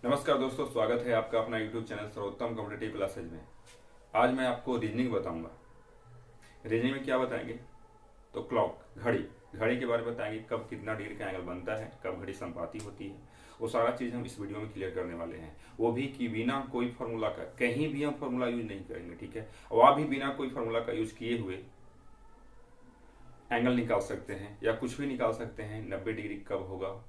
नमस्कार दोस्तों, स्वागत है आपका अपना YouTube चैनल सर्वोत्तम कॉम्पिटिटिव क्लासेज में। आज मैं आपको रीजनिंग बताऊंगा। रीजनिंग में क्या बताएंगे तो क्लॉक, घड़ी के बारे में बताएंगे, कब कितना डिग्री का एंगल बनता है, कब घड़ी संपाती होती है, वो सारा चीज़ हम इस वीडियो में क्लियर करने वाले हैं। वो भी कि बिना कोई फार्मूला का, कहीं भी हम फार्मूला यूज नहीं करेंगे, ठीक है। और भी बिना कोई फार्मूला का यूज किए हुए एंगल निकाल सकते हैं या कुछ भी निकाल सकते हैं। 90 डिग्री कब होगा,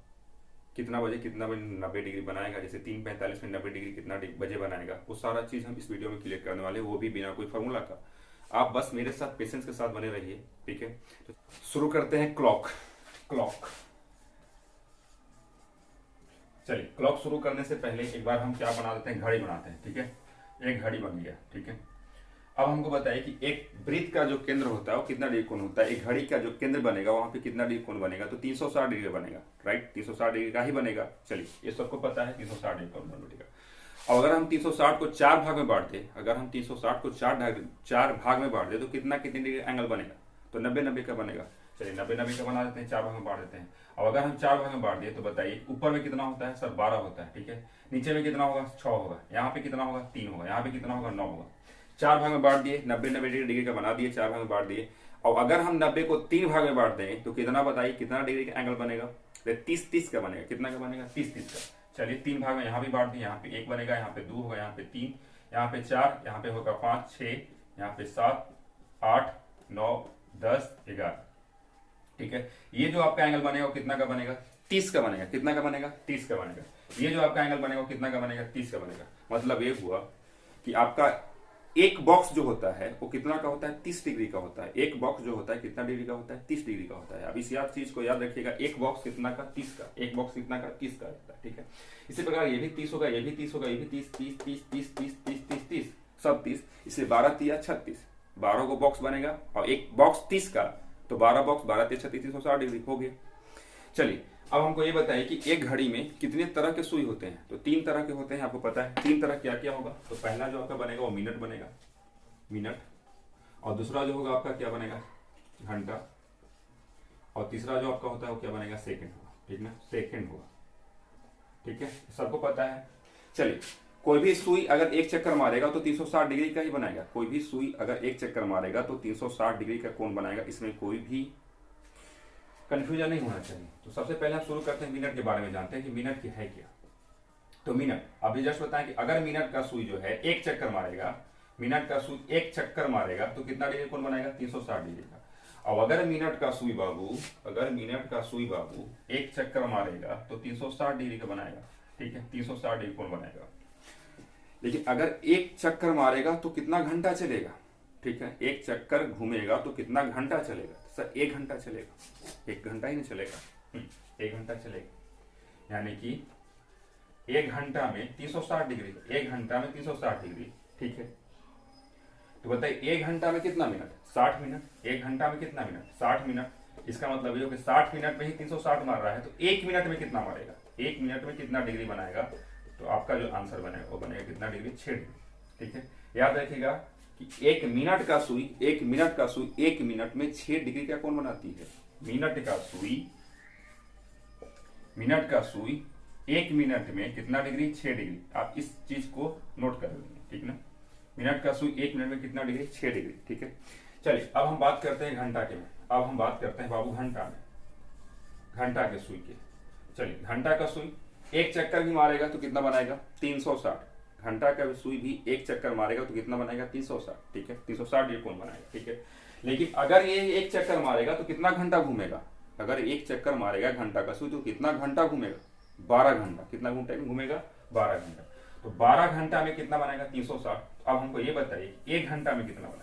कितना बजे 90 डिग्री बनाएगा, जैसे 3:45 में 90 डिग्री कितना बजे बनाएगा, वो सारा चीज हम इस वीडियो में क्लियर करने वाले हैं, वो भी बिना कोई फार्मूला का। आप बस मेरे साथ पेशेंस के साथ बने रहिए, ठीक है। तो शुरू करते हैं क्लॉक। चलिए, क्लॉक शुरू करने से पहले एक बार हम क्या बना देते हैं, घड़ी बनाते हैं, ठीक है। एक घड़ी बन गया, ठीक है। अब हमको बताइए कि एक वृत्त का जो केंद्र होता है वो कितना डिग्री कोण होता है। एक घड़ी का जो केंद्र बनेगा वहां पे कितना डिग्री कोण बनेगा, तो 360 डिग्री बनेगा, राइट। 360 डिग्री का ही बनेगा। चलिए, ये सबको पता है 360 डिग्री कोण बनेगा। और अगर हम 360 को 4 भाग में बांट दे, अगर हम 360 को 4 भाग में बांट दे तो कितना कितनी डिग्री एंगल बनेगा, तो 90 का बनेगा। चलिए, 90 का बना देते हैं, 4 भाग में बांट देते हैं। और अगर हम 4 भाग में बांट दिए तो बताइए ऊपर में कितना होता है सर, 12 होता है, ठीक है। नीचे में कितना होगा, 6 होगा। यहाँ पे कितना होगा, 3 होगा। यहाँ पे कितना होगा, 9 होगा। 4 भाग में बांट दिए, 90 डिग्री का बना दिए, 4 भाग में बांट दिए। और अगर हम 90 को 3 भाग में बांट दें तो कितना बताइए, कितना डिग्री का एंगल बनेगा, 30 का बनेगा। कितना का बनेगा, 30 का। चलिए, 3 भाग में यहाँ भी बांट दिए, यहाँ पे 1 बनेगा, यहाँ पे 2 होगा, यहाँ पे 3, यहाँ पे 4, यहाँ पे होगा 5, 6, यहाँ पे 7, 8, 9, 10, 11, ठीक है। ये जो आपका एंगल बनेगा वो कितना का बनेगा, 30 का बनेगा। कितना का बनेगा, 30 का बनेगा। ये जो आपका एंगल बनेगा वो कितना का बनेगा, 30 का बनेगा। मतलब ये हुआ कि आपका एक बॉक्स जो होता है वो कितना का होता है, 30 डिग्री का होता है। एक बॉक्स जो होता है कितना डिग्री का होता है, 30 डिग्री का होता है। अब इस चीज को याद रखिएगा, एक बॉक्स कितना का, 30 का। एक बॉक्स कितना का, 30 का रहता है, ठीक है। इसी प्रकार ये भी 30 होगा, ये भी 30 होगा, ये भी 30, 30, 30, 30, 30, 30, 30, 30, सब 30। इसलिए 12 तिया 36, 12 को बॉक्स बनेगा। और एक बॉक्स 30 का, तो 12 बॉक्स, 12 तिया 36, 360 डिग्री हो गया। चलिए, अब हमको ये बताइए कि एक घड़ी में कितने तरह के सुई होते हैं, तो 3 तरह के होते हैं, आपको पता है। 3 तरह क्या क्या होगा, तो पहला जो आपका बनेगा वो मिनट बनेगा, मिनट। और दूसरा जो होगा आपका क्या बनेगा, घंटा। और तीसरा जो आपका होता है वो क्या बनेगा, सेकंड होगा, ठीक ना, सेकंड होगा, ठीक है। सबको पता है। चलिए, कोई भी सुई अगर एक चक्कर मारेगा तो 360 डिग्री का ही बनाएगा। कोई भी सुई अगर एक चक्कर मारेगा तो 360 डिग्री का कोण बनाएगा। इसमें कोई भी कंफ्यूजन नहीं होना चाहिए। तो सबसे पहले हम शुरू करते हैं मिनट के बारे में, जानते हैं कि मिनट की है क्या। तो मिनट, अभी जस्ट बताएं कि अगर मिनट का सुई जो है एक चक्कर मारेगा, मिनट का सुई एक चक्कर मारेगा तो कितना डिग्री कोण बनाएगा, 360 डिग्री का। और अगर मिनट का सुई बाबू, एक चक्कर मारेगा तो 360 डिग्री का बनाएगा, ठीक है, 360 डिग्री कोण बनाएगा। लेकिन अगर एक चक्कर मारेगा तो कितना घंटा चलेगा, ठीक है। एक चक्कर घूमेगा तो कितना घंटा चलेगा, सर 1 घंटा चलेगा। 1 घंटा ही नहीं चलेगा, 1 घंटा चलेगा। यानी कि 1 घंटा में 360 डिग्री, 1 घंटा में 360 डिग्री, ठीक है। तो बताइए 1 घंटा में कितना मिनट, 60 मिनट। 1 घंटा में कितना मिनट, 60 मिनट। इसका मतलब ये हो कि 60 मिनट में ही 360 मार रहा है, तो 1 मिनट में कितना मारेगा, 1 मिनट में कितना डिग्री बनाएगा, तो आपका जो आंसर बनेगा वो बनेगा कितना डिग्री, 6 डिग्री, ठीक है। याद रखिएगा कि 1 मिनट का सुई 1 मिनट में 6 डिग्री का कोण बनाती है। मिनट का सुई 1 मिनट में कितना डिग्री, 6 डिग्री। आप इस चीज को नोट कर लेंगे, ठीक ना। मिनट का सुई 1 मिनट में कितना डिग्री, 6 डिग्री, ठीक है। चलिए, अब हम बात करते हैं घंटा के में। अब हम बात करते हैं बाबू घंटा में, घंटा के सुई के। चलिए, घंटा का सुई एक चक्कर भी मारेगा तो कितना बनाएगा, 360। घंटा का सुई भी एक चक्कर मारेगा तो कितना बनाएगा, 360, ठीक है। 360 डिग्री कोण बनाएगा, ठीक है। लेकिन अगर ये एक चक्कर मारेगा तो कितना घंटा घूमेगा, अगर एक चक्कर मारेगा घंटा का सुई तो कितना घंटा घूमेगा, 12 घंटा। कितना घंटा घूमेगा, 12 घंटा। तो 12 घंटा में कितना बनाएगा, 360। अब हमको ये बताइए 1 घंटा में कितना बनाएगा,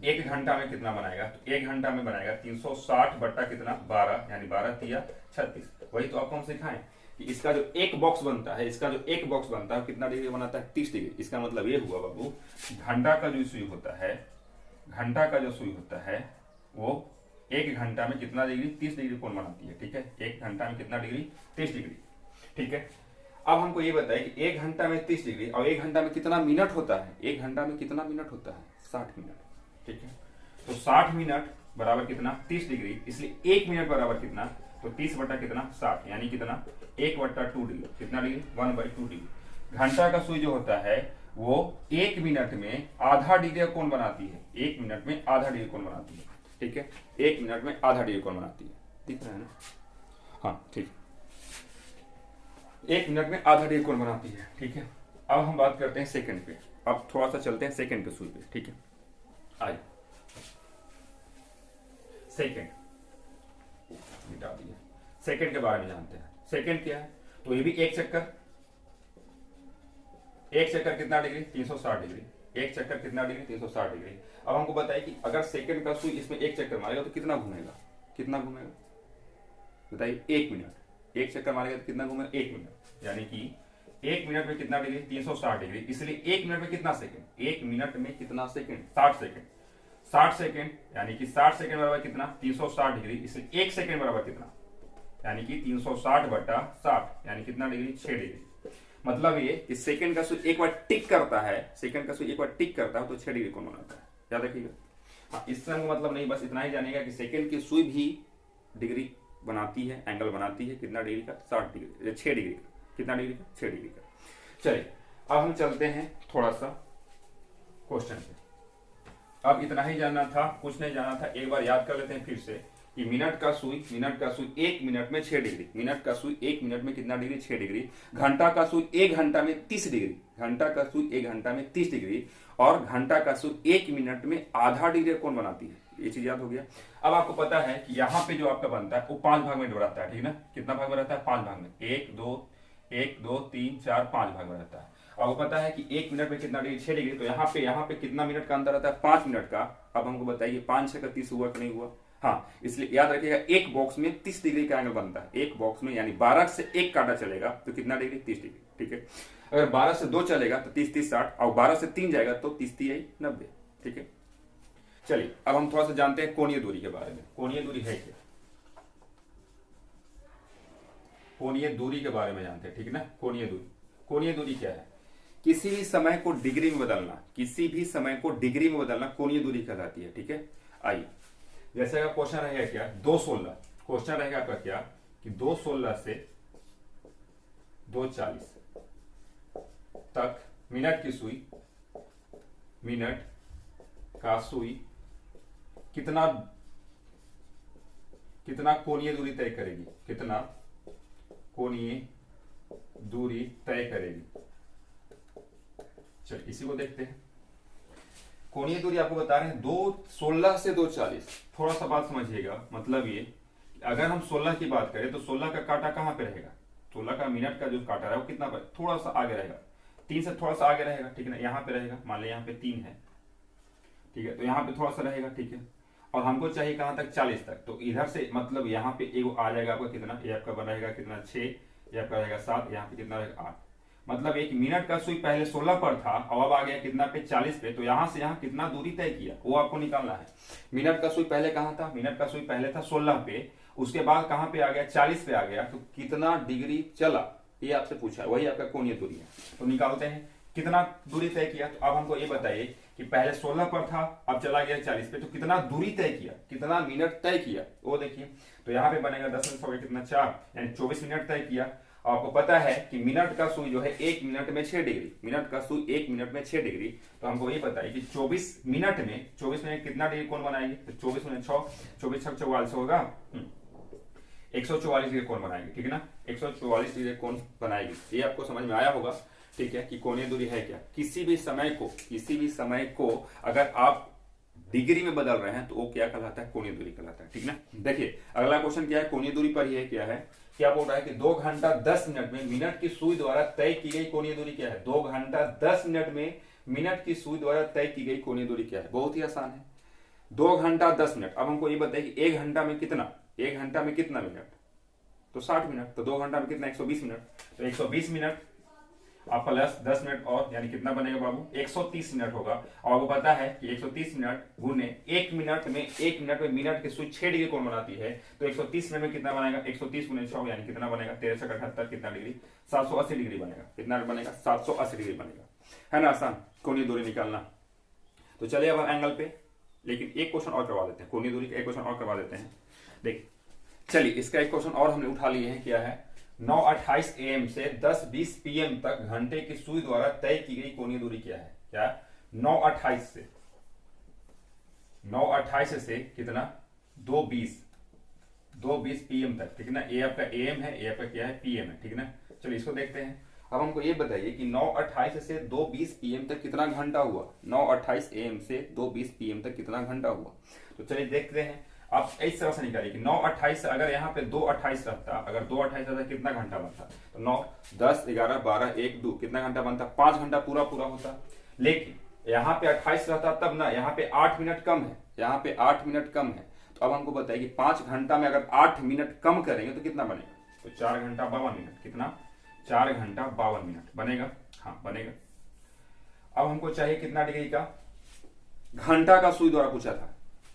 1 घंटा में कितना बनाएगा, तो 1 घंटा में बनाएगा 360 बट्टा कितना, 12, यानी 12 तिया 36। वही तो आपको हम सिखाएं कि इसका जो एक बॉक्स बनता है, कितना डिग्री बनाता है, 30 डिग्री। इसका मतलब ये हुआ बाबू, घंटा का जो सुई होता है वो 1 घंटा में कितना डिग्री, 30 डिग्री कोण बनाती है, ठीक है। 1 घंटा में कितना डिग्री, 30 डिग्री, ठीक है। अब हमको ये बताइए कि 1 घंटा में 30 डिग्री और 1 घंटा में कितना मिनट होता है, 1 घंटा में कितना मिनट होता है, 60 मिनट, ठीक है। तो 60 मिनट बराबर कितना, 30 डिग्री। इसलिए 1 मिनट बराबर कितना, तो 30 बटा कितना 60, यानी कितना 1/2 डिग्री, कितना डिग्री 1/2 डिग्री। घंटा का सुई जो होता है वो 1 मिनट में आधा डिग्री कोण बनाती है, 1 मिनट में आधा डिग्री कोण बनाती है, ठीक है, 1 मिनट में आधा डिग्री कोण बनाती है, दिख रहा है ना, हाँ ठीक, 1 मिनट में आधा डिग्री कोण बनाती है, ठीक है। अब हम बात करते हैं सेकंड पे, अब थोड़ा सा चलते हैं सेकंड के सुई पे, ठीक है। आइए सेकंड मिटा दिया, सेकंड के बारे में जानते हैं। सेकंड क्या है, तो ये भी एक चक्कर कितना डिग्री 360 डिग्री, एक चक्कर कितना डिग्री 360 डिग्री। अब हमको बताइए कि अगर सेकंड का सुई इसमें एक चक्कर मारेगा तो कितना घूमेगा, कितना घूमेगा बताइए, 1 मिनट, एक चक्कर मारेगा तो कितना घूमेगा 1 मिनट, यानी कि 1 मिनट में कितना डिग्री 360 डिग्री, इसलिए 1 मिनट में कितना सेकंड, 1 मिनट में कितना सेकंड 60 सेकंड, 60 सेकंड, यानी कि 60 सेकंड बराबर कितना 360 डिग्री, इसलिए 1 सेकंड बराबर कितना, यानी कि 360 बटा 60, यानी कितना डिग्री 6 डिग्री। मतलब ये कि सेकंड का सुई एक बार टिक करता है, सेकंड का सुई एक बार टिक करता है तो 6 डिग्री कोण बनाता है, याद रखिएगा। हाँ, इससे हमको मतलब नहीं, बस इतना ही जानिएगा कि सेकंड की सुई भी डिग्री बनाती है, एंगल बनाती है, कितना डिग्री का 60 डिग्री, 6 डिग्री का, कितना डिग्री का 6 डिग्री का। चलिए अब हम चलते हैं थोड़ा सा क्वेश्चन पे। अब इतना ही जानना था, कुछ नहीं जाना था, एक बार याद कर लेते हैं फिर से कि मिनट का सुई 1 मिनट में 6 डिग्री, मिनट का सुई 1 मिनट में कितना डिग्री 6 डिग्री, घंटा का सुई 1 घंटा में 30 डिग्री, घंटा का सुई 1 घंटा में 30 डिग्री, और घंटा का सुई 1 मिनट में आधा डिग्री कोण बनाती है, ये चीज याद हो गया। अब आपको पता है कि यहाँ पे जो आपका बनता है वो 5 भाग में रहता है, ठीक ना, कितना भाग में रहता है 5 भाग में, 1 2 3 4 5 भाग में रहता है। आपको पता है कि 1 मिनट में कितना डिग्री 6 डिग्री, तो यहाँ पे कितना मिनट का अंतर रहता है 5 मिनट का। अब हमको बताइए 5 6 का 30 हुआ कि नहीं हुआ, हाँ, इसलिए याद रखिएगा एक बॉक्स में 30 डिग्री का एंगल बनता है, एक बॉक्स में, यानी 12 से 1 काटा चलेगा तो कितना डिग्री 30 डिग्री, ठीक है। अगर 12 से 2 चलेगा तो 30 30 60, और 12 से 3 जाएगा तो 30 30 90, ठीक है। चलिए अब हम थोड़ा सा जानते हैं कोणीय दूरी के बारे में। कोणीय दूरी है क्या, कोणीय दूरी के बारे में जानते हैं, ठीक है ना। कोणीय दूरी, कोणीय दूरी क्या है, किसी भी समय को डिग्री में बदलना, किसी भी समय को डिग्री में बदलना कोणीय दूरी कहलाती है, ठीक है। आइए जैसे अगर क्वेश्चन रहेगा क्या 216, क्वेश्चन रहेगा आपका क्या कि 216 से 240 तक मिनट की सुई, मिनट का सुई कितना कोणीय दूरी तय करेगी, कितना कोणीय दूरी तय करेगी। चलिए इसी को देखते हैं। कोणीय दूरी आपको बता रहे हैं 216 से 240, थोड़ा सा बात समझिएगा, मतलब ये अगर हम 16 की बात करें तो 16 का कांटा कहां पे रहेगा, 16 का मिनट का जो कांटा है वो कितना पर, थोड़ा सा आगे रहेगा, 3 से थोड़ा सा आगे रहेगा, ठीक है ना, यहाँ पे रहेगा, मान लिया यहाँ पे 3 है, ठीक है, तो यहाँ पे थोड़ा सा रहेगा, ठीक है। और हमको चाहिए कहां तक 40 तक, तो इधर से मतलब यहाँ पे एक आ जाएगा आपका कितना, ये आपका बनेगा कितना 6, ये आपका रहेगा 7, यहाँ पे कितना रहेगा 8, मतलब एक मिनट का सुई पहले 16 पर था और अब आ गया कितना पे 40 पे, तो यहां से यहां कितना दूरी तय किया वो आपको निकालना है। मिनट का सुई पहले कहां था, मिनट का सुई पहले था 16 पे, उसके बाद कहां पे आ गया 40 पे आ गया, तो कितना डिग्री चला ये आपसे पूछा है, वही आपका कोणीय दूरी है। तो निकालते हैं कितना दूरी तय किया। तो अब हमको ये बताइए कि पहले 16 पर था अब चला गया 40 पे, तो कितना दूरी तय किया, कितना मिनट तय किया वो देखिए। तो यहाँ पे बनेगा 10 में 100 कितना 4, यानी 24 मिनट तय किया। आपको पता है कि मिनट का सुई जो है 1 मिनट में 6 डिग्री, मिनट का सुई 1 मिनट में 6 डिग्री, तो हमको ये बताइए कि 24 मिनट में कितना डिग्री कोण बनाएंगे, तो 24 में 6, 24 6 44 होगा, 144 डिग्री कोण बनाएंगे, ठीक है ना, 144 डिग्री कोण बनाएगी। ये आपको समझ में आया होगा, ठीक है, कि कोणीय दूरी है क्या। किसी भी समय को अगर आप डिग्री में बदल रहे हैं तो वो क्या कहलाता है, कोणीय दूरी कहलाता है, ठीक ना। देखिए अगला क्वेश्चन क्या है, कोणीय दूरी पर ही है, क्या है, क्या बोल रहा है कि 2 घंटा 10 मिनट में मिनट की सुई द्वारा तय की गई कोणीय दूरी क्या है। 2 घंटा 10 मिनट में मिनट की सुई द्वारा तय की गई कोणीय दूरी क्या है, बहुत ही आसान है, 2 घंटा 10 मिनट। अब हमको ये बताइए कि 1 घंटा में कितना मिनट, तो 60 मिनट, तो 2 घंटा में कितना 120 मिनट, तो 120 मिनट आप प्लस 10 मिनट और, यानी कितना बनेगा बाबू 130 मिनट होगा। और आपको पता है कि 130 मिनट गुने 1 मिनट में मिनट की सुई 6 डिग्री कोण बनाती है, तो 130 मिनट में कितना बनेगा 130 गुने 6, यानी कितना बनेगा 13 78 कितना डिग्री 780 डिग्री बनेगा, कितना बनेगा 780 डिग्री बनेगा, है ना, आसान कोणीय दूरी निकालना। तो चलिए अब एंगल पे, लेकिन एक क्वेश्चन और करवा देते हैं, कोणीय दूरी का एक क्वेश्चन और करवा देते हैं। देखिए चलिए इसका एक क्वेश्चन और हमने उठा लिए हैं, क्या है, 9:28 AM से 10:20 PM तक घंटे की सुई द्वारा तय की गई कोणीय दूरी क्या है? क्या 9:28 से 9:28 से कितना 2:20 PM तक, ठीक है ना। ए आपका AM है, ए आपका क्या है PM है, ठीक है ना। चलिए इसको देखते हैं। अब हमको ये बताइए कि 9:28 से 2:20 PM तक कितना घंटा हुआ। 9:28 AM से 2:20 PM तक कितना घंटा हुआ, तो चलिए देखते हैं। आप इस तरह से निकालिए कि 9:28 से अगर यहाँ पे 2:28 रहता, अगर 2:28 रहता कितना घंटा बनता, तो 9, 10, 11, 12, 1, 2 कितना घंटा बनता, 5 घंटा पूरा पूरा होता। लेकिन यहाँ पे 28 रहता तब ना, यहाँ पे 8 मिनट कम है, यहाँ पे 8 मिनट कम है। तो अब हमको बताइए कि 5 घंटा में अगर 8 मिनट कम करेंगे तो कितना बनेगा, तो 4 घंटा 52 मिनट, कितना 4 घंटा 52 मिनट बनेगा, हाँ बनेगा। अब हमको चाहिए कितना डिग्री का, घंटा का सुई द्वारा पूछा था,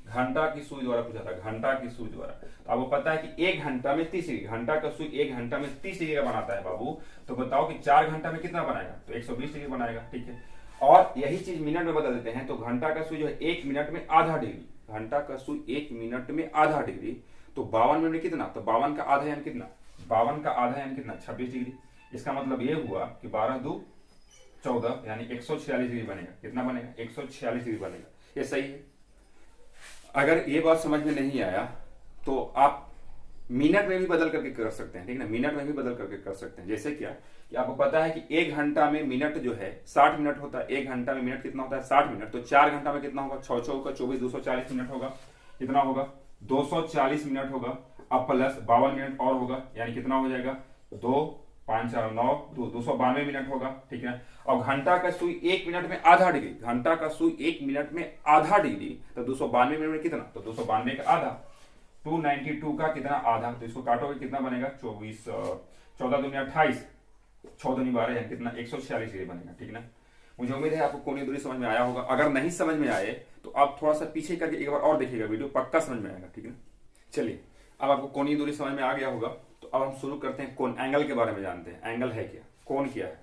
घंटा की सुई द्वारा पूछा था, घंटा की सुई द्वारा। तो आपको पता है कि 1 घंटा में 30 डिग्री, घंटा का सुई 1 घंटा में 30 डिग्री का बनाता है बाबू। तो बताओ कि 4 घंटा में कितना बनाएगा, तो 120 डिग्री बनाएगा, ठीक है। और यही चीज मिनट में बदल देते हैं, तो घंटा का सुई जो है 1 मिनट में आधा डिग्री, घंटा का सुई 1 मिनट में आधा डिग्री, तो 52 मिनट में कितना, तो 52 का आधा यानी कितना, 52 का आधा यानी कितना 26 डिग्री। इसका मतलब ये हुआ कि 12 2 14 यानी 146 डिग्री बनेगा, कितना बनेगा 146 डिग्री बनेगा। ये सही है। अगर ये बात समझ में नहीं आया तो आप मिनट में भी बदल करके कर सकते हैं, ठीक है ना, मिनट में भी बदल करके कर सकते हैं। जैसे क्या कि आपको पता है कि 1 घंटा में मिनट जो है 60 मिनट होता है, 1 घंटा में मिनट कितना होता है 60 मिनट, तो 4 घंटा में कितना होगा, 6 6 का 24, 240 मिनट होगा, कितना होगा 240 मिनट होगा। अब प्लस 52 मिनट और होगा, यानी कितना हो जाएगा 2 5 4 9 292 मिनट होगा, ठीक है। और घंटा का सुई 1 मिनट में आधा डिग्री, घंटा का सुई 1 मिनट में आधा डिग्री, तो 292 मिनट में कितना, तो 292 का आधा, 292 का कितना आधा, तो इसको काटोगे कितना बनेगा 24 14 दूनी 28, 6 दूनी 12 यानी कितना 146 डिग्री बनेगा, ठीक है ना। मुझे उम्मीद है आपको कोणीय दूरी समझ में आया होगा। अगर नहीं समझ में आए तो आप थोड़ा सा पीछे करके एक बार और देखिएगा वीडियो, पक्का समझ में आएगा, ठीक है। चलिए अब आपको कोणीय दूरी समझ में आ गया होगा, तो अब हम शुरू करते हैं कोण, एंगल के बारे में जानते हैं। एंगल है क्या, कोण क्या है।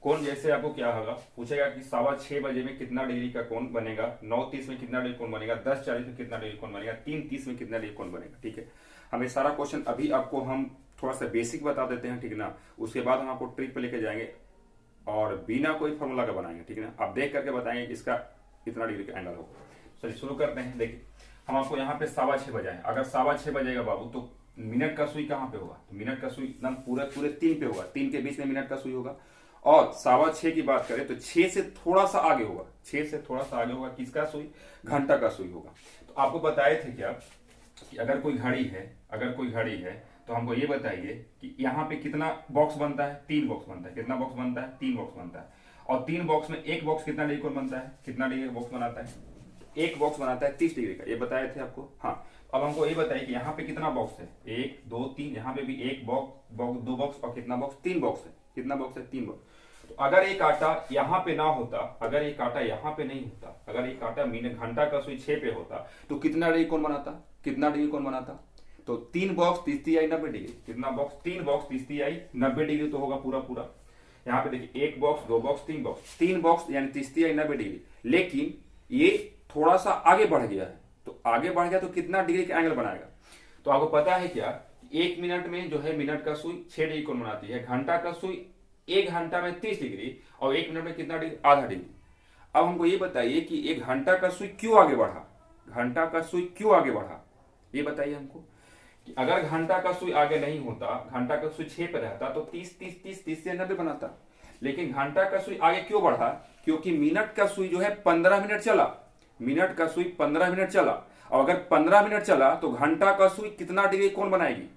कोण जैसे आपको क्या होगा, पूछेगा कि 6:15 बजे में कितना डिग्री का कोण बनेगा, 9:30 में कितना डिग्री कोण बनेगा, 10:40 में कितना डिग्री कोण बनेगा, 3:30 में कितना डिग्री कोण बनेगा, ठीक है। हमें सारा क्वेश्चन अभी आपको हम थोड़ा सा बेसिक बता देते हैं, ठीक है ना। उसके बाद हम आपको ट्रिक पे लेके जाएंगे और बिना कोई फॉर्मूला का बनाएंगे, ठीक है ना। आप देख करके बताएंगे कि इसका इतना डिग्री का एंगल होगा। चलिए शुरू करते हैं। देखिए हम आपको यहाँ पे 6:15 बजाएं, अगर 6:15 बजेगा बाबू तो मिनट का सुई कहाँ पे होगा, तो मिनट का सुई एकदम पूरे 3 पे होगा, 3 के बीच में मिनट का सुई होगा। और 6:15 की बात करें तो 6 से थोड़ा सा आगे होगा, 6 से थोड़ा सा आगे होगा किसका सुई, घंटा का सुई होगा। तो आपको बताए थे क्या कि अगर कोई घड़ी है, अगर कोई घड़ी है तो हमको ये बताइए कि यहाँ पे कितना बॉक्स बनता है, 3 बॉक्स बनता है, कितना बॉक्स बनता है 3 बॉक्स बनता है। और 3 बॉक्स में एक बॉक्स कितना डिग्री कोण बनता है, कितना डिग्री बॉक्स बनाता है, एक बॉक्स बनाता है 30 डिग्री का, ये बताए थे आपको। हाँ अब हमको ये बताइए कि यहाँ पे कितना बॉक्स है, 1 2 3, यहाँ पे भी एक बॉक्स 2 बॉक्स और कितना बॉक्स 3 बॉक्स है, कितना बॉक्स है 3 बॉक्स। तो अगर ये कांटा यहाँ पे ना होता, अगर ये कांटा यहाँ पे नहीं होता, अगर ये कांटा मिनट घंटा का सुई 6 पे होता तो कितना डिग्री कोण बनाता, कितना डिग्री कोण बनाता, तो 3 बॉक्स 30 आई 90 डिग्री, कितना बॉक्स 3 बॉक्स 30 आई 90 डिग्री तो होगा पूरा पूरा। यहाँ पे देखिए 1 बॉक्स 2 बॉक्स 3 बॉक्स, 3 बॉक्स यानी 30 आई 90 डिग्री। लेकिन ये थोड़ा सा आगे बढ़ गया है, तो आगे बढ़ गया तो कितना डिग्री का एंगल बनाएगा। तो आपको पता है क्या, 1 मिनट में जो है मिनट का सुई 6 डिग्री कोण बनाती है, घंटा का सुई 1 घंटा में 30 डिग्री और 1 मिनट में कितना डिग्री, आधा डिग्री। अब हमको ये बताइए कि 1 घंटा का सुई क्यों आगे बढ़ा, घंटा का सुई क्यों आगे बढ़ा, ये बताइए हमको। कि अगर घंटा का सुई आगे नहीं होता, घंटा का सुई 6 पे रहता तो 30 से 90 बनाता। लेकिन घंटा का सुई आगे क्यों बढ़ा, क्योंकि मिनट का सुई जो है 15 मिनट चला, मिनट का सुई 15 मिनट चला। और अगर 15 मिनट चला तो घंटा का सुई कितना डिग्री कोण बनाएगी,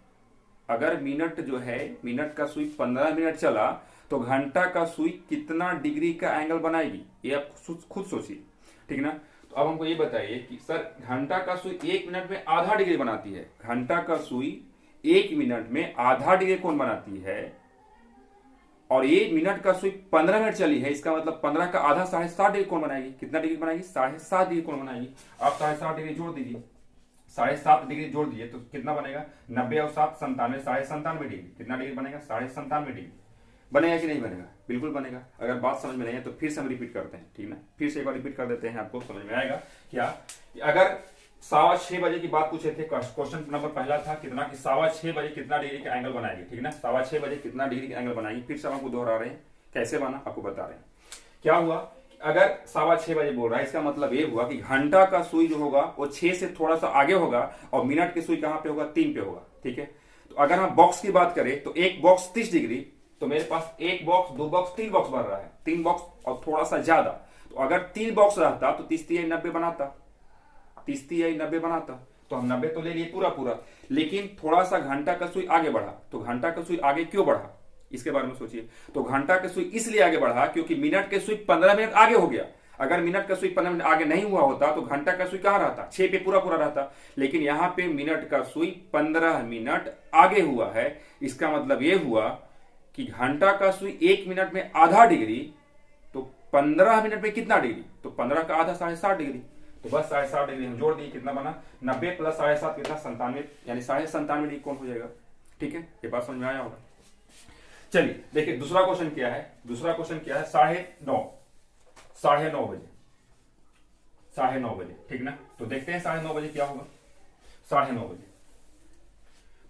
अगर मिनट जो है मिनट का सुई 15 मिनट चला तो घंटा का सुई कितना डिग्री का एंगल बनाएगी, ये आप खुद सोचिए, ठीक है ना। तो अब हमको ये बताइए कि सर घंटा का सुई 1 मिनट में आधा डिग्री बनाती है, घंटा का सुई 1 मिनट में आधा डिग्री कोण बनाती है और 1 मिनट का सुई 15 मिनट चली है, इसका मतलब 15 का आधा 7.5 डिग्री कोण बनाएगी, कितना डिग्री बनाएगी 7.5 डिग्री कोण बनाएगी। आप 7.5 डिग्री जोड़ दीजिए, 7.5 डिग्री जोड़ दीजिए तो कितना बनेगा 90 और 7 97, 97.5 डिग्री, कितना डिग्री बनेगा 97.5 डिग्री। बनेगा कि नहीं बनेगा, बिल्कुल बनेगा। अगर बात समझ में नहीं है तो फिर से हम रिपीट करते हैं, ठीक है ना, फिर से एक बार रिपीट कर देते हैं, आपको समझ में आएगा क्या कि अगर 6:15 की बात पूछे थे। क्वेश्चन नंबर पहला था कितना कि 6:15 कितना डिग्री का एंगल बनाएगी, ठीक है ना। 6:15 कितना डिग्री का एंगल बनाएगी। फिर से हम आपको दोहरा रहे हैं कैसे बना, आपको बता रहे हैं। क्या हुआ, अगर 6:15 बोल रहा है, इसका मतलब ये हुआ कि घंटा का सुई जो होगा वो 6 से थोड़ा सा आगे होगा और मिनट की सुई कहां पे होगा, 3 पे होगा, ठीक है। तो अगर हम बॉक्स की बात करें तो एक बॉक्स 30 डिग्री, तो मेरे पास एक बॉक्स, दो बॉक्स, 3 बॉक्स बन रहा है, 3 बॉक्स और थोड़ा सा ज्यादा। तो अगर 3 बॉक्स रहता तो 30 90 बनाता, 30 90 बनाता, तो हम 90 तो ले लिए पूरा पूरा। लेकिन थोड़ा सा घंटा का सुई आगे बढ़ा, तो घंटा का सुई आगे क्यों बढ़ा, इसके बारे में सोचिए। तो घंटा का सुई इसलिए आगे बढ़ा क्योंकि मिनट के सुई 15 मिनट आगे हो गया। अगर मिनट का सुई 15 मिनट आगे नहीं हुआ होता तो घंटा का सुई कहां रहता, 6 पे पूरा पूरा रहता। लेकिन यहां पे मिनट का सुई 15 मिनट आगे हुआ है। इसका मतलब यह हुआ कि घंटा का सुई 1 मिनट में आधा डिग्री, तो 15 मिनट में कितना डिग्री, तो 15 का आधा 7.5 डिग्री। तो बस 7.5 डिग्री हम जोड़ दिए, कितना बना 90 प्लस 7.5 कितना 97, यानी 97.5 डिग्री कौन हो जाएगा, ठीक है। ये बात समझ में आया होगा। चलिए देखिए दूसरा क्वेश्चन क्या है। दूसरा क्वेश्चन क्या है, 9:30 बजे, 9:30 बजे, ठीक ना। तो देखते हैं 9:30 बजे क्या होगा। 9:30 बजे,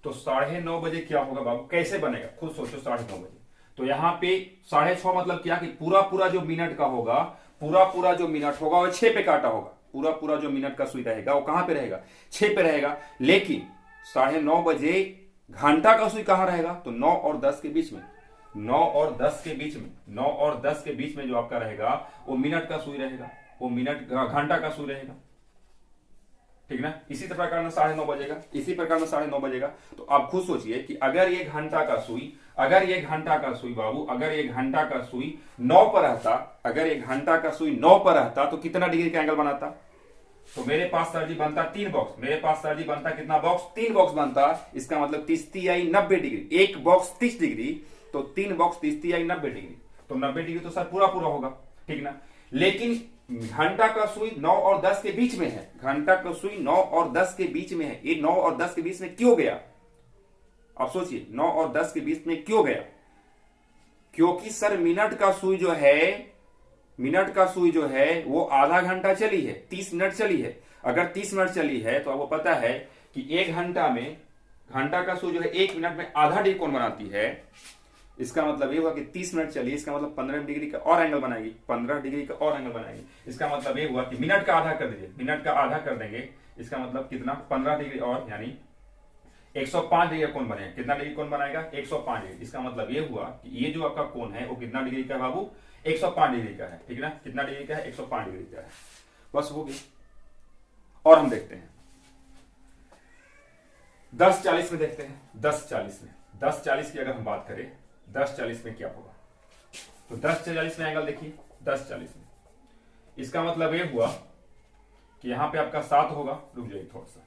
तो 9:30 बजे क्या होगा बाबू, कैसे बनेगा खुद सोचो। 9:30 बजे तो यहां पे 6:30 मतलब क्या कि पूरा पूरा जो मिनट का होगा, पूरा पूरा जो मिनट होगा वो 6 पे काटा होगा। पूरा पूरा जो मिनट का सुई रहेगा वो कहां पे रहेगा, 6 पे रहेगा। लेकिन 9:30 बजे घंटा का सुई कहां रहेगा, तो 9 और 10 के बीच में, 9 और 10 के बीच में, 9 और 10 के बीच में जो आपका रहेगा वो मिनट का सुई रहेगा, वो मिनट घंटा का सुई रहेगा, ठीक ना। इसी प्रकार में 9:30 बजेगा, इसी प्रकार में 9:30 बजेगा। तो आप खुद सोचिए कि अगर ये घंटा का सुई, अगर ये घंटा का सुई बाबू, अगर ये घंटा का सुई 9 पर रहता, अगर ये घंटा का सुई 9 पर रहता तो कितना डिग्री का एंगल बनाता, तो मेरे पास सर जी बनता 3 बॉक्स, मेरे पास सर जी बनता कितना बॉक्स, 3 बॉक्स बनता। इसका मतलब 30 90 डिग्री, एक बॉक्स 30 डिग्री, तो 3 बॉक्स 30 90 डिग्री, तो 90 डिग्री तो सर पूरा पूरा होगा, ठीक ना। लेकिन घंटा का सुई 9 और 10 के बीच में है, घंटा का सुई 9 और 10 के बीच में है। ये 9 और 10 के बीच में क्यों गया, आप सोचिए 9 और 10 के बीच में क्यों गया। क्योंकि सर मिनट का सुई जो है, मिनट का सुई जो है वो आधा घंटा चली है, 30 मिनट चली है। अगर 30 मिनट चली है तो आपको पता है कि 1 घंटा में, घंटा का सुई जो है 1 मिनट में आधा डिग्री कोण बनाती है। इसका मतलब ये हुआ कि 30 मिनट चली, इसका मतलब 15 डिग्री का और एंगल बनाएगी, 15 डिग्री का और एंगल बनाएगी। इसका मतलब ये हुआ कि मिनट का आधा कर दीजिए, मिनट का आधा कर देंगे, इसका मतलब कितना 15 डिग्री और, यानी 105 डिग्री का कोण बनेगा। कितना डिग्री कोण बनाएगा, 105 डिग्री। इसका मतलब ये हुआ कि ये जो आपका कोण है वो कितना डिग्री का है बाबू, 105 डिग्री का है, ठीक है ना। कितना डिग्री का है, 105 डिग्री का है। बस हो गई। और हम देखते हैं 10:40 में, देखते हैं 10:40 में, 10:40 की अगर हम बात करें 10:40 में क्या होगा, तो 10:40 में एंगल देखिए, 10:40 में इसका मतलब ये हुआ कि यहां पे आपका 7 होगा, रुक जाइए थोड़ा सा,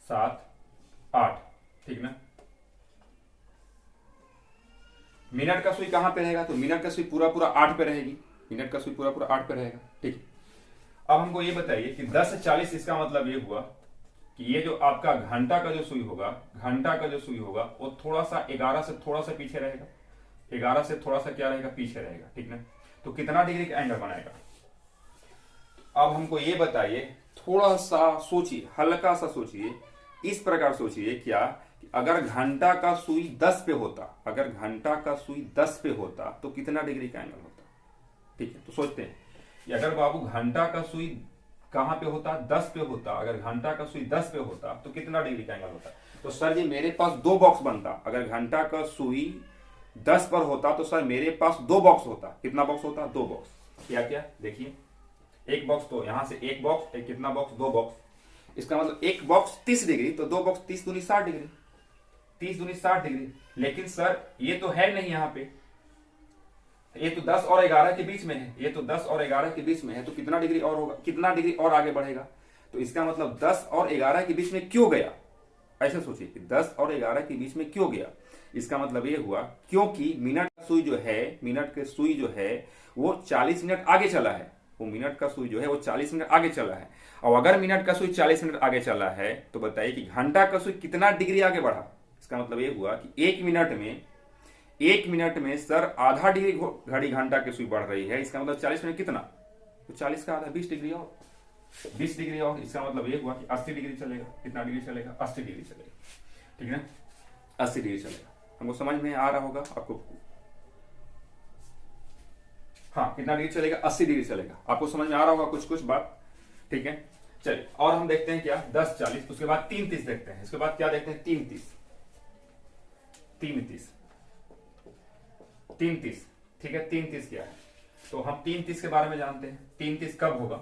7 8, ठीक ना। मिनट का सुई कहां पे रहेगा, तो मिनट का सुई पूरा पूरा 8 पे रहेगी, मिनट का सुई पूरा पूरा 8 पे रहेगा, ठीक। अब हमको ये बताइए कि 10:40 इसका मतलब ये हुआ कि ये जो आपका घंटा का जो सुई होगा, घंटा का जो सुई होगा वो थोड़ा सा 11 से थोड़ा सा पीछे रहेगा, 11 से थोड़ा सा क्या रहेगा, पीछे रहेगा, ठीक ना। तो कितना डिग्री का एंगल बनाएगा। अब हमको ये बताइए, थोड़ा सा सोचिए, हल्का सा सोचिए, इस प्रकार सोचिए क्या कि अगर घंटा का सुई 10 पे होता, अगर घंटा का सुई 10 पे होता तो कितना डिग्री का एंगल होता, ठीक है। तो सोचते हैं कि अगर बाबू घंटा का सुई कहां पे होता, 10 पे होता, अगर घंटा का सुई 10 पे होता तो कितना डिग्री का एंगल होता। तो सर जी मेरे पास 2 बॉक्स बनता, अगर घंटा का सुई 10 पर होता तो सर मेरे पास 2 बॉक्स होता। कितना बॉक्स होता, 2 बॉक्स। क्या क्या देखिए, एक बॉक्स, तो यहां से एक बॉक्स, एक कितना बॉक्स, 2 बॉक्स। इसका मतलब एक बॉक्स 30 डिग्री, तो 2 बॉक्स 30 दूनी 60 डिग्री, 30 दूनी 60 डिग्री। लेकिन सर ये तो है नहीं यहाँ पे, ये तो 10 और 11 के बीच में है, ये तो 10 और 11 के बीच में है, तो कितना डिग्री और होगा, कितना डिग्री और आगे बढ़ेगा। तो इसका मतलब 10 और 11 के बीच में क्यों गया, ऐसे सोचिए कि 10 और 11 के बीच में क्यों गया। इसका मतलब ये हुआ क्योंकि मिनट का सुई जो है, मिनट के सुई जो है वो 40 मिनट आगे चला है, वो मिनट का सुई जो है वो 40 मिनट आगे चला है। और अगर मिनट का सुई 40 मिनट आगे चला है तो बताइए कि घंटा का सुई कितना डिग्री आगे बढ़ा। इसका मतलब ये हुआ कि एक मिनट में सर आधा डिग्री घड़ी घंटा की सुई बढ़ रही है। इसका मतलब 40 मिनट कितना, तो 40 का आधा 20 डिग्री और 20 डिग्री और, इसका मतलब ये हुआ कि 80 डिग्री चलेगा। कितना डिग्री चलेगा? 80 डिग्री चलेगा, ठीक है ना, 80 डिग्री चलेगा। हमको समझ में आ रहा होगा आपको? हाँ, कितना डिग्री चलेगा? 80 डिग्री चलेगा। आपको समझ में आ रहा होगा कुछ कुछ बात, ठीक है। चलिए और हम देखते हैं क्या, 10 40, उसके बाद 3 30 देखते हैं। इसके बाद क्या देखते हैं? 3 30, 3 30, 3 30, ठीक है। 3 30 क्या है? तो हम 3 30 के बारे में जानते हैं। 3 30 कब होगा?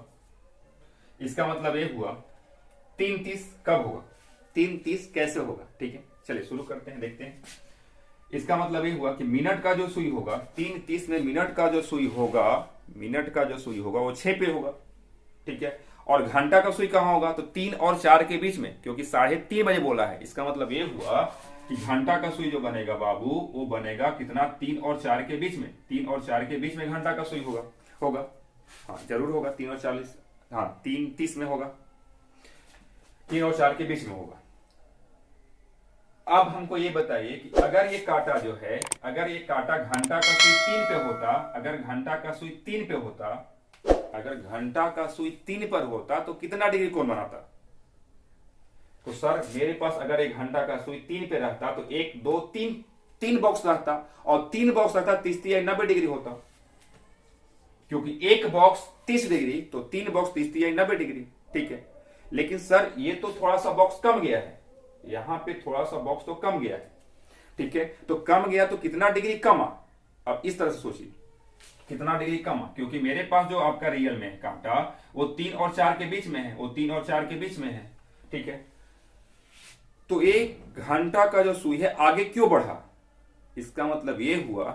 इसका मतलब ये हुआ 3 30 कब होगा, 3 30 कैसे होगा, ठीक है। चलिए शुरू करते हैं, देखते हैं। इसका मतलब ये हुआ कि मिनट का जो सुई होगा, 3 30 में मिनट का जो सुई होगा, मिनट का जो सुई होगा वो 6 पे होगा, ठीक है। और घंटा का सुई कहां होगा? तो 3 और 4 के बीच में, क्योंकि 3:30 बजे बोला है। इसका मतलब ये हुआ कि घंटा का सुई जो बनेगा बाबू, वो बनेगा कितना? 3 और 4 के बीच में। 3 और 4 के बीच में घंटा का सुई होगा। हाँ जरूर होगा, 3 और 40, हाँ 3 30 में होगा, 3 और 4 के बीच में होगा। अब हमको ये बताइए कि अगर ये कांटा जो है, अगर ये कांटा घंटा का सुई 3 पे होता, अगर घंटा का सुई 3 पे होता, अगर घंटा का सुई 3 पर होता तो कितना डिग्री कोण बनाता? तो सर मेरे पास अगर एक घंटा का सुई 3 पे रहता तो 1 2 3 बॉक्स रहता, और 3 बॉक्स रहता 30 या 90 डिग्री होता, क्योंकि एक बॉक्स 30 डिग्री, तो 3 बॉक्स 30 या 90 डिग्री, ठीक है। लेकिन सर ये तो थोड़ा सा बॉक्स कम गया है, यहां पे थोड़ा सा बॉक्स तो कम गया है, ठीक है। तो कम गया तो कितना डिग्री कमा? अब इस तरह से सोचिए, कितना डिग्री कमा, क्योंकि मेरे पास जो आपका रियल में कांटा वो 3 और 4 के बीच में है, वो 3 और 4 के बीच में है, ठीक है। तो एक घंटा का जो सुई है आगे क्यों बढ़ा? इसका मतलब ये हुआ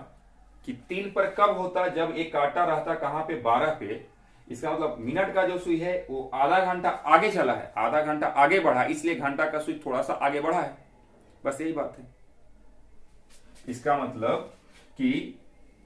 कि 3 पर कब होता? जब एक कांटा रहता कहां पे? 12 पे। इसका मतलब मिनट का जो सुई है वो आधा घंटा आगे चला है, आधा घंटा आगे बढ़ा, इसलिए घंटा का सुई थोड़ा सा आगे बढ़ा है, बस यही बात है। इसका मतलब कि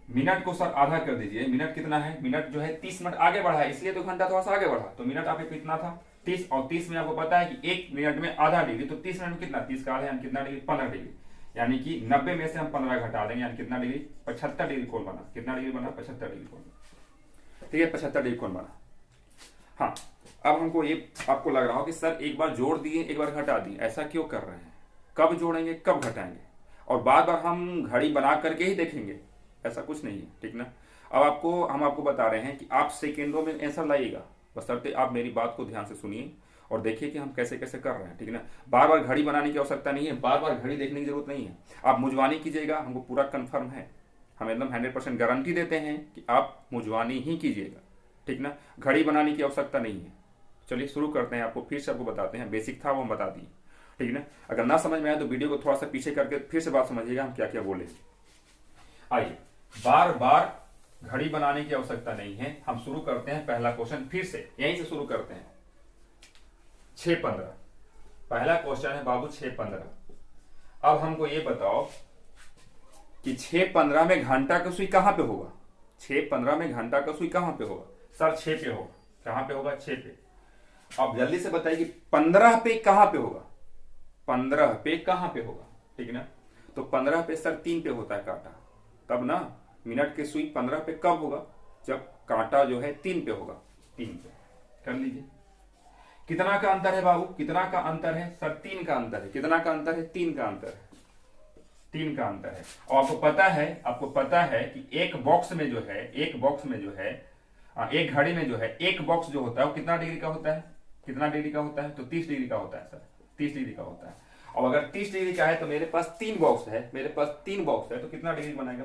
मिनट को सर आधा कर दीजिए, मिनट कितना है? मिनट जो है 30 मिनट आगे बढ़ा है, इसलिए तो घंटा थोड़ा सा आगे बढ़ा। तो मिनट आपके कितना था? 30, और 30 में आपको पता है कि 1 मिनट में आधा डिग्री, तो 30 मिनट में कितना? 30 का आधा यानी कितना डिग्री? 15 डिग्री, यानी कि 90 में से हम 15 घटा देंगे, यानी कितना डिग्री? 75 डिग्री कोण बना। कितना डिग्री बना? 75 डिग्री कोण, ठीक है, 75 डिग्री कोण बना। हाँ, अब हमको ये आपको लग रहा हो कि सर एक बार जोड़ दिए एक बार घटा दिए, ऐसा क्यों कर रहे हैं? कब जोड़ेंगे कब घटाएंगे, और बार बार हम घड़ी बना करके ही देखेंगे, ऐसा कुछ नहीं है, ठीक ना। अब हम आपको बता रहे हैं कि आप सेकेंडों में आंसर लाइएगा, बशर्ते आप मेरी बात को ध्यान से सुनिए और देखिए कि हम कैसे कैसे कर रहे हैं, ठीक ना। बार बार घड़ी बनाने की आवश्यकता नहीं है, बार बार घड़ी देखने की जरूरत नहीं है। आप मुजवानी कीजिएगा, हमको पूरा कंफर्म है, हम एकदम 100% गारंटी देते हैं कि आप मुजवानी ही कीजिएगा, ठीक ना। घड़ी बनाने की आवश्यकता नहीं है। चलिए शुरू करते हैं, आपको फिर से आपको बताते हैं, बेसिक था वो हम बता दिए, ठीक ना। अगर ना समझ में आए तो वीडियो को थोड़ा सा पीछे करके फिर से बात समझिएगा हम क्या क्या बोले। आइए, बार बार घड़ी बनाने की आवश्यकता नहीं है, हम शुरू करते हैं पहला क्वेश्चन, फिर से यहीं से शुरू करते हैं। 6:15 पहला क्वेश्चन है बाबू, 6:15। अब हमको ये बताओ कि 6:15 में घंटा का सुई कहां पे होगा? 6:15 में घंटा का सुई कहां पे होगा? सर 6 पे होगा। कहां पे होगा? 6 पे। अब जल्दी से बताइए कि 15 पे कहां पे होगा? 15 पे कहां पे होगा, ठीक ना। तो 15 पे सर 3 पे होता है कांटा, तब ना मिनट के सुई 15 पे कब होगा? जब कांटा जो है 3 पे होगा, 3 पे। कर लीजिए, कितना का अंतर है बाबू? कितना का अंतर है? सर 3 का अंतर है। कितना का अंतर है? 3 का अंतर है, 3 का अंतर है। और आपको पता है कि एक बॉक्स में जो है, एक घड़ी में जो है एक बॉक्स जो होता है वो कितना डिग्री का होता है? कितना डिग्री का होता है? तो 30 डिग्री का होता है सर, 30 डिग्री का होता है। और अगर 30 डिग्री का है तो मेरे पास 3 बॉक्स है, तो कितना डिग्री बनाएगा?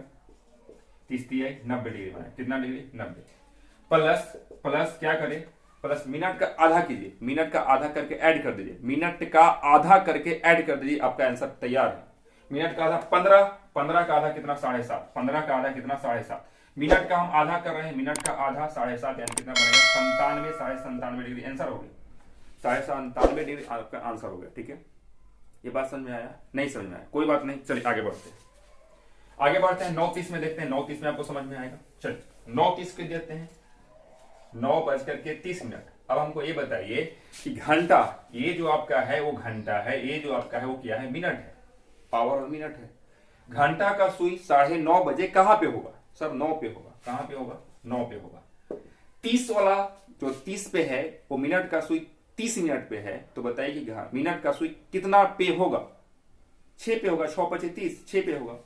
30 90 डिग्री बनाएगा। कितना डिग्री? 90। प्लस क्या करें? प्लस मिनट का आधा कीजिए, मिनट का आधा करके ऐड कर दीजिए, मिनट का आधा करके ऐड कर दीजिए, आपका आंसर तैयार है। मिनट का आधा 15 का आधा कितना? 7.5। 15 का आधा कितना? 7.5। मिनट का हम आधा कर रहे हैं, मिनट का आधा 7.5 यानी कितना बनेगा? 97 डिग्री आंसर हो गया। 97 डिग्री आपका आंसर हो गया, ठीक है। ये बात समझ में आया? नहीं समझ में आया, कोई बात नहीं, चलिए आगे बढ़ते हैं। 9:30 में देखते हैं, 9:30 में आपको समझ में आएगा। चलिए 9:30 के देते हैं, 9:30। अब हमको ये बताइए कि घंटा, ये जो आपका है वो घंटा है, ये जो आपका है वो क्या है? मिनट है, पावर और मिनट है। घंटा का सुई 9:30 बजे कहां पे होगा? सर 9 पे होगा। कहां पे होगा? 9 पे होगा। 30 वाला जो 30 पे है वो मिनट का सुई 30 मिनट पे है, तो बताइए कि मिनट का सुई कितना पे होगा? 6 पे होगा। 6 × 30 6 पे होगा।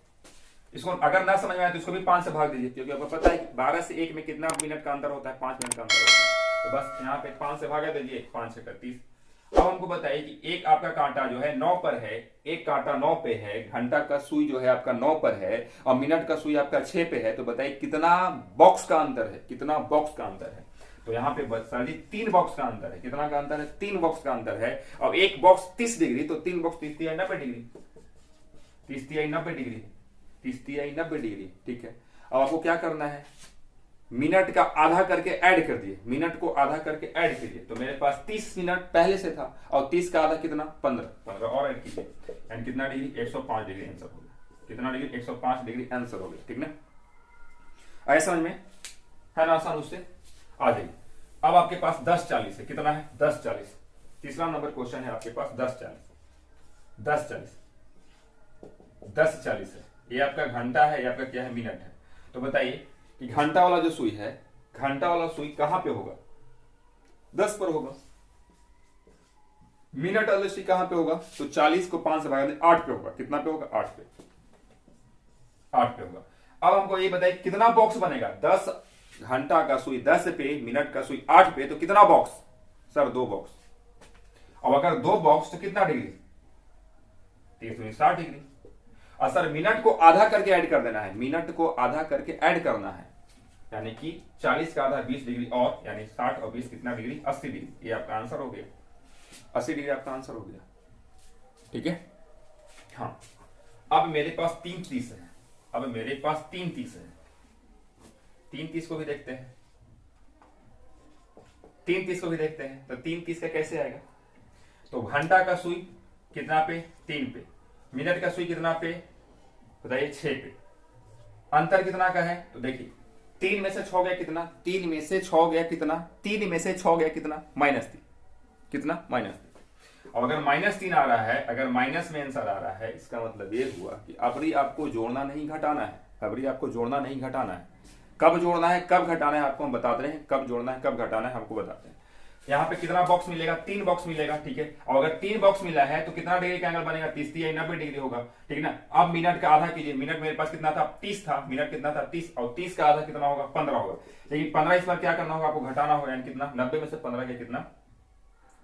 इसको अगर ना समझ में आए तो इसको भी 5 से भाग दीजिए, क्योंकि आपको पता है कि 12 से 1 में कितना मिनट का अंतर होता है? 5 मिनट का अंतर होता है। तो बस यहाँ पे 5 से भागा दीजिए, 5 × 30। अब हमको बताइए कि एक आपका कांटा जो है 9 पर है, एक कांटा 9 पे है, घंटा का सुई जो है आपका 9 पर है और मिनट का सुई आपका 6 पे है, तो बताइए कितना बॉक्स का अंतर है? कितना बॉक्स का अंतर है? तो यहाँ पे सर जी 3 बॉक्स का अंतर है। कितना का अंतर है? 3 बॉक्स का अंतर है। और एक बॉक्स 30 डिग्री, तो 3 बॉक्स 30 × 90 डिग्री, 30 × 90 डिग्री, 30 × 90 डिग्री। ठीक है, अब आपको क्या करना है? मिनट का आधा करके ऐड कर दिए, मिनट को आधा करके ऐड कीजिए। तो मेरे पास 30 मिनट पहले से था और 30 का आधा कितना? 15। 15 और ऐड कीजिए, यानी कितना डिग्री? 105 डिग्री आंसर हो गया। कितना डिग्री? 105 डिग्री आंसर हो गया। ठीक ना? आया समझ में? है ना आसान? उससे आ जाइए। अब आपके पास 10:40 है। कितना है? 10:40। तीसरा नंबर क्वेश्चन है आपके पास 10:40। 10:40 10:40 है। ये आपका घंटा है, ये आपका क्या है? मिनट है। तो बताइए कि घंटा वाला जो सुई है, घंटा वाला सुई कहां पे होगा? 10 पर होगा। मिनट वाला सुई कहां पे होगा? तो 40 को 5 से भागा दें, 8 पे होगा। कितना पे होगा? 8 पे। 8 पे होगा। अब हमको ये बताइए कितना बॉक्स बनेगा? 10 घंटा का सुई 10 पे, मिनट का सुई 8 पे, तो कितना बॉक्स? Sir 2 box. अब अगर 2 बॉक्स तो कितना डिग्री? 360 डिग्री। और सर मिनट को आधा करके ऐड कर देना है, मिनट को आधा करके ऐड करना है, यानी कि 40 का आधा 20 डिग्री और, यानी 60 और 20 कितना डिग्री? 80 डिग्री। ये आपका आंसर हो गया। 80 डिग्री आपका आंसर हो गया। ठीक है, हाँ। अब मेरे पास 3 30 है। अब मेरे पास 3 30 है। 3 30 को भी देखते हैं। 3 30 को भी देखते हैं। तो 3 30 का कैसे आएगा? तो घंटा का सुई कितना पे? 3 पे। मिनट का सुई कितना पे? बताइए 6 पे। अंतर कितना का है? तो देखिए 3 में से 6 गया कितना? 3 में से 6 गया कितना? 3 में से 6 गया कितना? -3। कितना? -3। और अगर -3 आ रहा है, अगर माइनस में आंसर आ रहा है, इसका मतलब ये हुआ कि अबरी आपको जोड़ना नहीं घटाना है। अबरी आपको जोड़ना नहीं घटाना है। कब जोड़ना है कब घटाना है आपको हम बता रहे हैं। कब जोड़ना है कब घटाना है हमको बताते हैं। यहाँ पे कितना बॉक्स मिलेगा? 3 बॉक्स मिलेगा। ठीक है, और अगर 3 बॉक्स मिला है तो कितना डिग्री का एंगल बनेगा? 30 या 90 डिग्री होगा। ठीक है ना? अब मिनट का आधा कीजिए। मिनट मेरे पास कितना था? 30 था। मिनट कितना था? 30। और 30 का आधा कितना होगा? 15 होगा। लेकिन 15 इस बार क्या करना होगा? आपको घटाना होगा, यानी कितना? 90 में से 15 के कितना?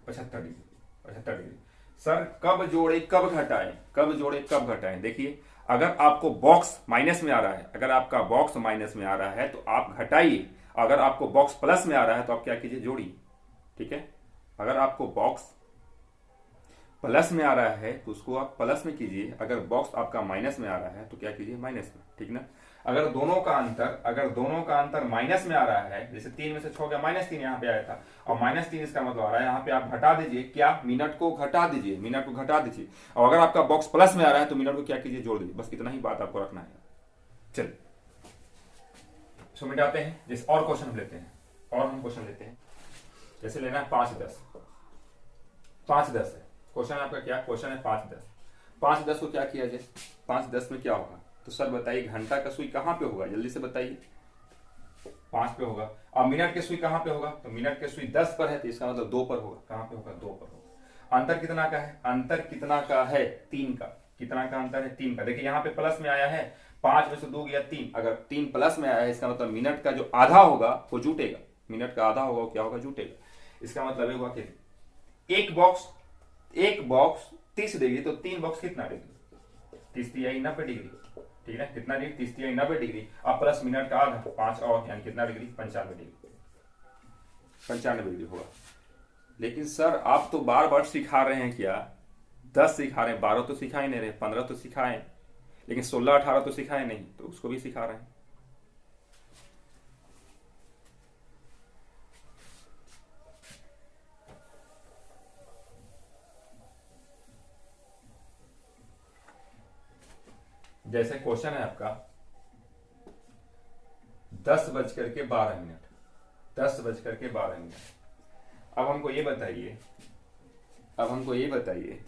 75 डिग्री। 75 डिग्री। सर कब जोड़े कब घटाएं? कब जोड़े कब घटाएं? देखिए अगर आपको बॉक्स माइनस में आ रहा है, अगर आपका बॉक्स माइनस में आ रहा है तो आप घटाइए। अगर आपको बॉक्स प्लस में आ रहा है तो आप क्या कीजिए? जोड़िए। ठीक है, अगर आपको बॉक्स प्लस में आ रहा है तो उसको आप प्लस में कीजिए। अगर बॉक्स आपका माइनस में आ रहा है तो क्या कीजिए? माइनस में। ठीक ना? अगर दोनों का अंतर माइनस में आ रहा है, जैसे 3 में से 6 गया, -3 यहाँ पे आया था और -3 इसका मतलब आ रहा है यहाँ पे आप घटा दीजिए। क्या? मिनट को घटा दीजिए। मिनट को घटा दीजिए। और अगर आपका बॉक्स प्लस में आ रहा है तो मिनट को क्या कीजिए? जोड़ दीजिए। बस इतना ही बात आपको रखना है। चलिए इसको मिटाते हैं। जैसे और क्वेश्चन लेते हैं, और हम क्वेश्चन लेते हैं। जैसे लेना है 5 10। 5 10 है क्वेश्चन। आपका क्या क्वेश्चन है? 5 10। 5 10 को क्या किया जाए? 5 10 में क्या होगा? तो सर बताइए घंटा का सुई कहां पे होगा? जल्दी से बताइए। 5 पे होगा। और मिनट के सुई कहां पे होगा? तो मिनट के सुई 10 पर है, तो इसका मतलब 2 पर होगा। कहां पे होगा? 2 पर होगा। अंतर कितना का है? अंतर कितना का है? 3 का। कितना का अंतर है? 3 का। देखिए यहाँ पे प्लस में आया है, 5 में से 2 गया 3। अगर 3 प्लस में आया है, इसका मतलब मिनट का जो आधा होगा वो जुटेगा। मिनट का आधा होगा वो क्या होगा? जुटेगा। इसका मतलब ये हुआ कि एक बॉक्स 30 डिग्री, तो 3 बॉक्स कितना डिग्री? 30 या 90 डिग्री। ठीक है, कितना डिग्री? 30 या 90 डिग्री। अब प्लस मिनट का आधा 5 और, यानी कितना डिग्री? 95 डिग्री। 95 डिग्री होगा। लेकिन सर आप तो बार बार सिखा रहे हैं, क्या 10 सिखा रहे हैं, 12 तो सिखा ही नहीं रहे, 15 तो सिखाए, लेकिन 16 18 तो सिखाए नहीं, तो उसको भी सिखा रहे हैं। जैसे क्वेश्चन है आपका 10:12। 10:12। अब हमको ये बताइए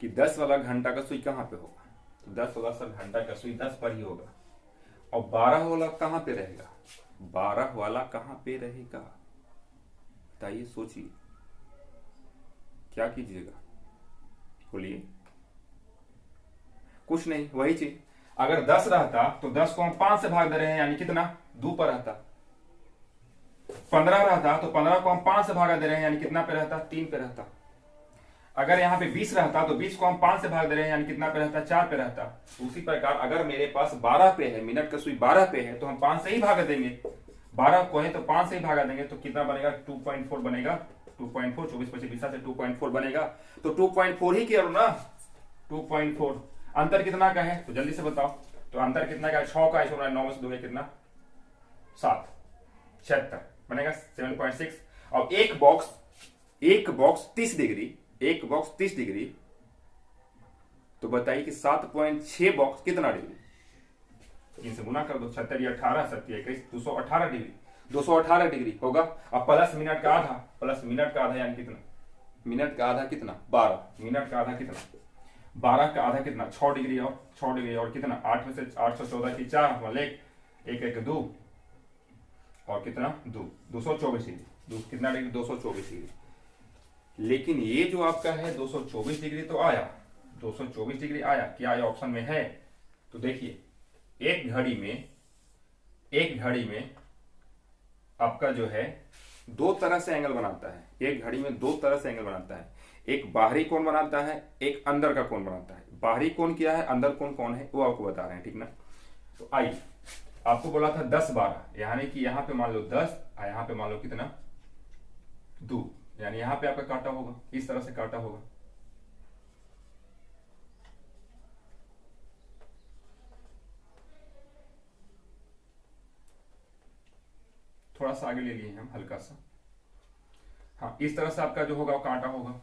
कि 10 वाला घंटा का सुई कहां पे होगा? तो 10 वाला सर घंटा का सुई 10 पर ही होगा। और 12 वाला कहां पे रहेगा? 12 वाला कहाँ पे रहेगा? बताइए, सोचिए, क्या कीजिएगा, बोलिए। कुछ नहीं, वही चीज। अगर 10 रहता तो 10 को हम 5 से भाग दे रहे हैं, यानी कितना? 2 पर रहता। 15 रहता तो 15 को हम 5 से भागा दे रहे हैं, यानी कितना पे रहता? 3 पे रहता। अगर यहाँ पे 20 रहता तो 20 को हम 5 से भाग दे रहे हैं, यानी कितना पे रहता? 4 पे रहता। उसी प्रकार अगर मेरे पास 12 पे है, मिनट का सुई 12 पे है, तो हम 5 से ही भागा देंगे। 12 को है तो 5 से ही भागा देंगे, तो कितना बनेगा? 2.4 बनेगा। 2.4, 24 25 20 से 2.4 बनेगा। तो 2.4 ही किया ना, 2.4। अंतर कितना का है तो जल्दी से बताओ। तो अंतर कितना का है? 6 का है, 9 में से 2 कितना? 7, 76 बनेगा 7.6। और एक बॉक्स 30 डिग्री, एक बॉक्स 30 डिग्री, तो बताइए कि 7.6 बॉक्स कितना डिग्री? इनसे गुना कर दो। 76 या 18, 7 21, 218 डिग्री। 218 डिग्री होगा। अब प्लस मिनट का आधा, प्लस मिनट का आधा यानी कितना? मिनट का आधा कितना? 12। मिनट का आधा कितना? 12 का आधा कितना? 6 डिग्री। और 6 डिग्री और कितना? 8 में से 814 की 4 वाले 1 1 2 और कितना? 2 224 डिग्री। कितना डिग्री? 224 डिग्री। लेकिन ये जो आपका है 224 डिग्री तो आया, 224 डिग्री आया। क्या आया? ऑप्शन में है। तो देखिए, एक घड़ी में आपका जो है 2 तरह से एंगल बनाता है। एक घड़ी में 2 तरह से एंगल बनाता है। एक बाहरी कोण बनाता है, एक अंदर का कोण बनाता है। बाहरी कोण क्या है, अंदर कोण कौन है, वो आपको बता रहे हैं, ठीक ना। तो आइए, आपको बोला था 10 12, यानी कि यहां पे मान लो 10 और यहां पे मान लो कितना? 2, यानी यहां पे आपका काटा होगा, इस तरह से काटा होगा। थोड़ा सा आगे ले लिए हम, हल्का सा। हाँ, इस तरह से आपका जो होगा वो कांटा होगा।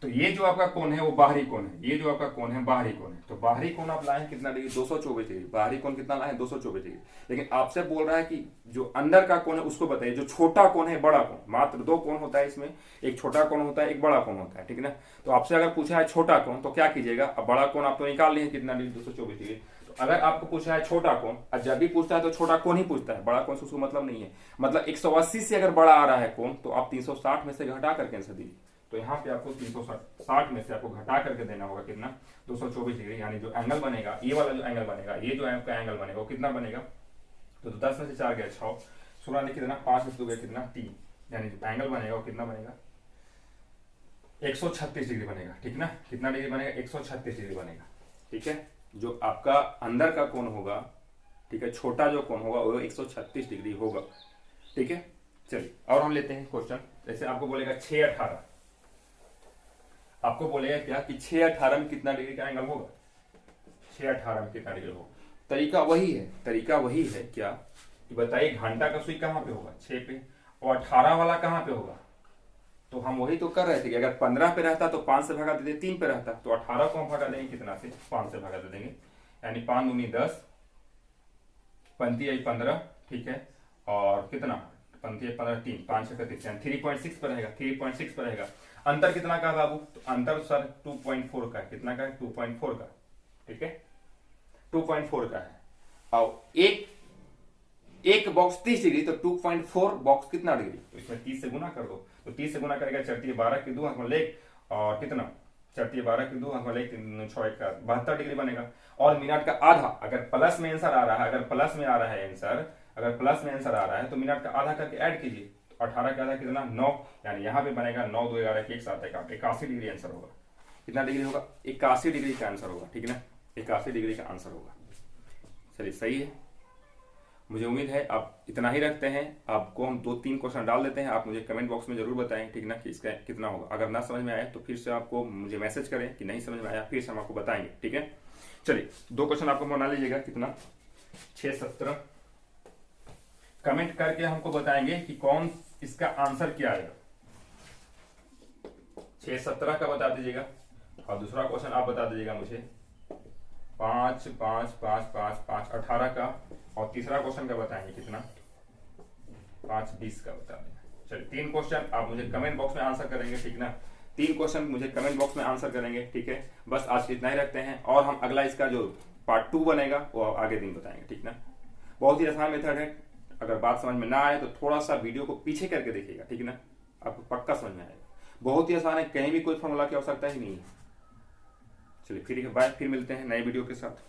तो ये जो आपका कोण है वो बाहरी कोण है। ये जो आपका कोण है बाहरी कोण है। तो बाहरी कोण आप लाए कितना डिग्री? 224 डिग्री। बाहरी कोण कितना लाए? 224 डिग्री। लेकिन आपसे बोल रहा है कि जो अंदर का कोण है उसको बताइए। जो छोटा कोण है, बड़ा कोण, मात्र 2 कोण होता है इसमें, एक छोटा कोण होता है, एक बड़ा कोण होता है, ठीक है ना। तो आपसे अगर पूछा है छोटा कोण तो क्या कीजिएगा? अब बड़ा कोण आप तो निकाल लिए कितना डिग्री? 224 डिग्री। अगर आपको पूछा है छोटा कोण, और जब भी पूछता है तो छोटा कोण ही पूछता है, बड़ा कोण से उसको मतलब नहीं है। मतलब 180 से अगर बड़ा आ रहा है कोण तो आप 360 में से घटा करके आंसर दीजिए। तो यहाँ पे आपको 360 में से आपको घटा करके देना होगा कितना? 224 डिग्री। यानी जो एंगल बनेगा, ये वाला जो एंगल बनेगा, ये जो आपका एंगल बनेगा वो कितना बनेगा? तो 10 में से 4 गया 6, 16 ने कितना? 5 में से 2 गया कितना? 3। यानी जो एंगल बनेगा वो कितना बनेगा? 136 डिग्री बनेगा, ठीक ना। कितना डिग्री बनेगा? 136 डिग्री बनेगा, ठीक है। जो आपका अंदर का कोण होगा, ठीक है, छोटा जो कोण होगा वो 136 डिग्री होगा, ठीक है। चलिए और हम लेते हैं क्वेश्चन। जैसे आपको बोलेगा 6 18, आपको बोलेगा क्या कि 6 18 में कितना डिग्री का एंगल होगा? 6 18 में कितना डिग्री होगा? तरीका वही है क्या कि बताइए घंटा का सुई कहां पे होगा? 6 पे। और 18 वाला कहां पे होगा? तो हम वही तो कर रहे थे कि अगर 15 पे रहता तो 5 से भगा देते, 3 पे रहता तो 18 को हम भगा देंगे कितना से? 5 से भगा दे देंगे। यानी 5 दूनी 10, 35 आई 15, ठीक है। और कितना? 35 आई 15 3, 5 6 30, यानी 3.6 पर रहेगा। 3.6 पर रहेगा। अंतर कितना का बाबू? तो अंतर सर 2.4 का है। कितना का है? 2.4 का, ठीक है, 2.4 का है। और एक बॉक्स 30 डिग्री, तो 2.4 बॉक्स कितना डिग्री? तो इसमें 30 से गुना कर दो। तो 30 से गुना करेगा 4 12 की 2 अंक लेख, और कितना? 4 12 की 2 अंक लेख 6 1 72 डिग्री बनेगा। और मिनट का आधा, अगर प्लस में आंसर आ रहा है, अगर प्लस में आ रहा है आंसर, अगर प्लस में आंसर आ रहा है तो मिनट का आधा करके ऐड कीजिए। 18 का आधा कितना? 9, यानी यहाँ पे बनेगा 9 2 11 1 7 81 डिग्री आंसर होगा। कितना डिग्री होगा? 81 डिग्री का आंसर होगा, ठीक है ना। 81 डिग्री का आंसर होगा। चलिए सही है, मुझे उम्मीद है आप इतना ही रखते हैं। आपको हम 2-3 क्वेश्चन डाल देते हैं, आप मुझे कमेंट बॉक्स में जरूर बताएं, ठीक ना, कि इसका कितना होगा। अगर ना समझ में आया तो फिर से आपको मुझे मैसेज करें कि नहीं समझ में आया, फिर से हम आपको बताएंगे, ठीक है। चलिए 2 क्वेश्चन आपको बना लीजिएगा। कितना? 6 17। कमेंट करके हमको बताएंगे कि कौन इसका आंसर क्या आएगा। 6 17 का बता दीजिएगा। और दूसरा क्वेश्चन आप बता दीजिएगा मुझे 5 5 5 5 5 18 का। और तीसरा क्वेश्चन का बताएंगे कितना? 5 20 का बता देंगे। चलिए 3 क्वेश्चन आप मुझे कमेंट बॉक्स में आंसर करेंगे, ठीक ना। 3 क्वेश्चन मुझे कमेंट बॉक्स में आंसर करेंगे, ठीक है। बस आज इतना ही रखते हैं, और हम अगला इसका जो पार्ट 2 बनेगा वो आगे दिन बताएंगे, ठीक ना। बहुत ही आसान मेथड है। अगर बात समझ में ना आए तो थोड़ा सा वीडियो को पीछे करके देखिएगा, ठीक है ना, आपको पक्का समझ में आएगा। बहुत ही आसान है, कहीं भी कोई फॉर्मूला की आवश्यकता ही नहीं है। चलिए ठीक है, बाय, फिर मिलते हैं नए वीडियो के साथ।